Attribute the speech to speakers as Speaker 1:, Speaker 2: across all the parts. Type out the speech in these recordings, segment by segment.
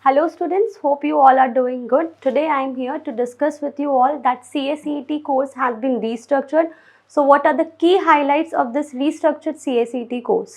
Speaker 1: Hello students, hope you all are doing good. Today I am here to discuss with you all that CACET course has been restructured. So what are the key highlights of this restructured CACET course?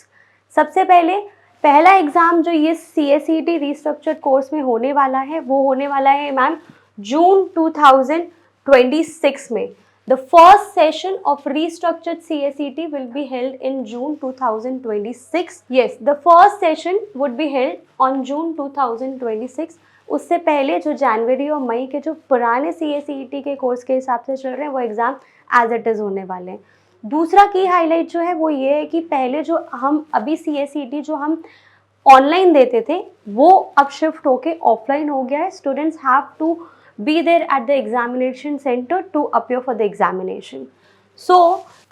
Speaker 1: सबसे पहले पहला exam जो ये CACET restructured course में होने वाला है वो होने वाला है मैम जून 2026 में. The first session of restructured CACET will be held in June 2026. Yes, the first session would be held on June 2026. उससे पहले जो जनवरी और मई के जो पुराने CACET के कोर्स के हिसाब से चल रहे हैं वो एग्ज़ाम एज इट इज़ होने वाले हैं. दूसरा की हाईलाइट जो है वो ये है कि पहले जो हम अभी CACET जो हम ऑनलाइन देते थे वो अब शिफ्ट होके ऑफलाइन हो गया है. Students have to be there at the examination center to appear for the examination. So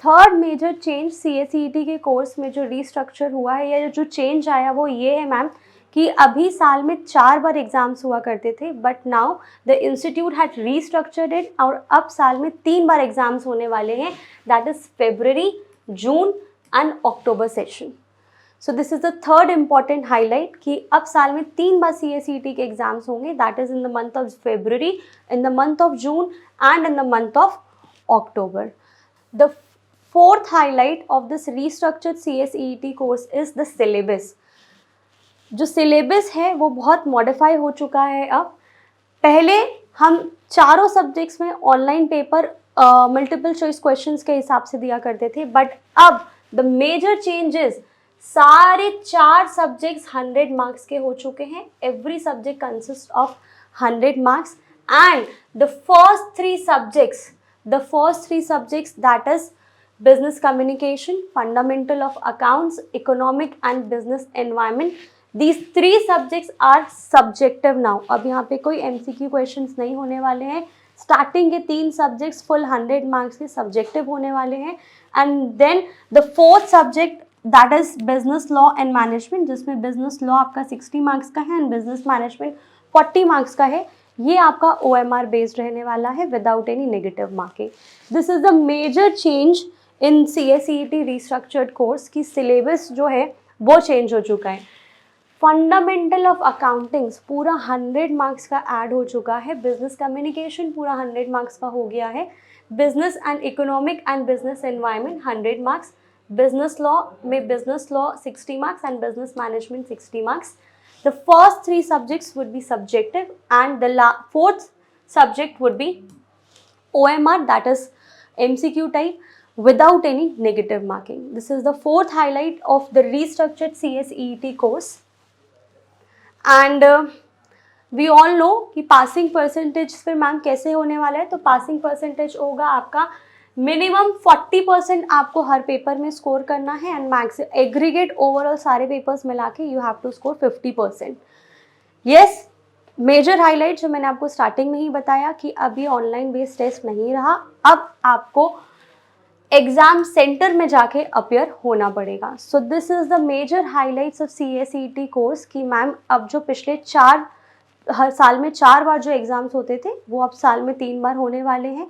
Speaker 1: third major change CACET के कोर्स में जो रीस्ट्रक्चर हुआ है या जो चेंज आया वो ये है मैम कि अभी साल में 4 बार एग्जाम्स हुआ करते थे but now the institute had restructured it और अब साल में 3 बार एग्जाम्स होने वाले हैं. That is February, June and October session. So this is the third important highlight कि अब साल में 3 बार CACET के एग्जाम्स होंगे. That is in the month of February, in the month of June and in the month of October. The fourth highlight of this restructured CACET course is the syllabus. जो syllabus है वो बहुत modify हो चुका है. अब पहले हम चारों सब्जेक्ट्स में online paper multiple choice questions के हिसाब से दिया करते थे बट अब द मेजर चेंजेस सारे 4 सब्जेक्ट्स 100 मार्क्स के हो चुके हैं. Every subject consist of 100 marks and the first 3 subjects that is business communication, fundamental of accounts, economic and business environment. These 3 subjects are subjective now. अब यहाँ पे कोई MCQ क्वेश्चंस नहीं होने वाले हैं. स्टार्टिंग के 3 सब्जेक्ट्स फुल 100 मार्क्स के सब्जेक्टिव होने वाले हैं and then the fourth subject that is business law and management जिसमें बिजनेस लॉ आपका 60 मार्क्स का है एंड बिजनेस मैनेजमेंट 40 मार्क्स का है. ये आपका OMR बेस्ड रहने वाला है without any negative marking. This is the major change in CACET restructured course की सिलेबस जो है वो चेंज हो चुका है. फंडामेंटल ऑफ अकाउंटिंग्स पूरा 100 मार्क्स का ऐड हो चुका है. बिजनेस कम्युनिकेशन पूरा 100 मार्क्स का हो गया है. Business and economic and business environment 100 marks. Business law में business law 60 marks and business management 60 marks. The first 3 subjects would be subjective and the fourth subject would be OMR that is MCQ type without any negative marking. This is the fourth highlight of the restructured CACET course. And we all know कि passing percentage फिर ma'am कैसे होने वाला है. तो passing percentage होगा आपका minimum 40% आपको हर पेपर में स्कोर करना है एंड मैक्स एग्रीगेट ओवरऑल सारे पेपर्स मिला के you have to score 50%. Yes, major highlight जो मैंने आपको स्टार्टिंग में ही बताया कि अभी ऑनलाइन बेस्ड टेस्ट नहीं रहा. अब आपको एग्जाम सेंटर में जाके अपियर होना पड़ेगा. So this is the major highlights of CACET course कि मैम अब जो पिछले हर साल में 4 बार जो एग्जाम्स होते थे वो अब साल में 3 बार होने वाले हैं.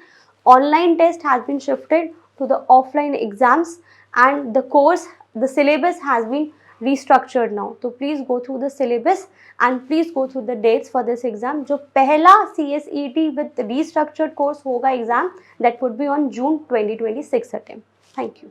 Speaker 1: Online test has been shifted to the offline exams and the course the syllabus has been restructured now. तो please go through the syllabus and please go through the dates for this exam. जो पहला CACET with restructured course होगा exam that would be on June 2026 attempt. Thank you.